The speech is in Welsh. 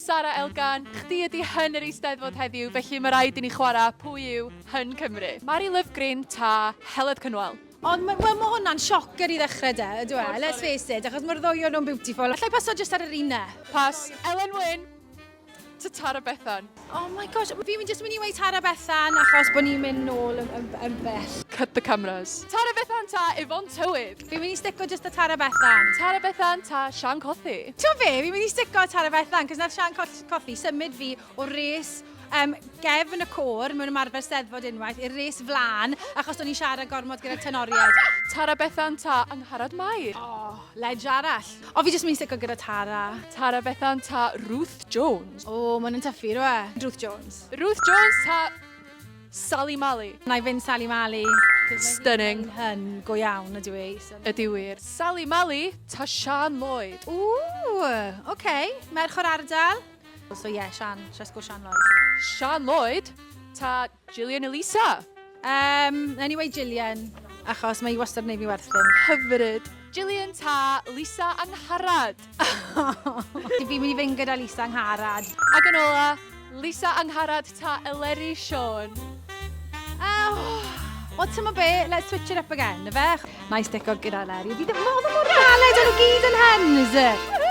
Sarra Elgan. Chdi ydi hyn yr eisteddfod heddiw, felly mae rhaid i ni chwarae pwy yw hyn Cymru. Mari Lyfgrin ta Heledd Cynwal. Ond mae hwnna'n siocer i ddechrau de, ydw e? Let's face it, achos mae'r ddwy o'n nhw'n beautiful. Allai paso jyst ar yr un ne? Pas. Elen Wyn ta Tara Bethan. Oh my gosh, fi'n jyst mynd i weid Tara Bethan achos bod ni'n mynd nôl yn bell. Cut the cameras. Tara Bethan ta Yvonne Tywydd. Fi'n mynd i stico jyst a Tara Bethan. Tara Bethan ta Sian Cothi. Ti'n fe, fi'n mynd i stico a Tara Bethan, cos nath Sian Cothi symud fi o res gefn y côr mewn ymarfer steddfod unwaith i'r res flan achos o'n i'n siarad gormod gyda tenoriaid. Tara Bethan ta Angharad Mair. Oh, ledge arall. O, fi jyst mynd i stico gyda Tara. Tara Bethan ta Ruth Jones. O, ma'n yn tyffu, rwa. Ruth Jones. Ruth Jones ta Sally Mali. Na i fynd Sally Mali. Stunning. Hyn, go iawn ydw i. Ydy wir. Sally Mali ta Sian Lloyd. Ww, oce. Merch o'r ardal. So ie, Sian, Siasgo Sian Lloyd. Sian Lloyd ta Gillian Elisa. Na ni weid Gillian, achos mae i wastad wneud fi werthyn. Hyfryd. Gillian ta Lisa Angharad. Fi'n mynd i fynd gyda Lisa Angharad. Ac yn ola, Lisa Angharad ta Eleri Siôn. O, ti'n ma be, let's switch it up again, y fe? Na i stico gyda Eleri. Fi ddim modd o mor galed, o'n nhw gyd yn hens.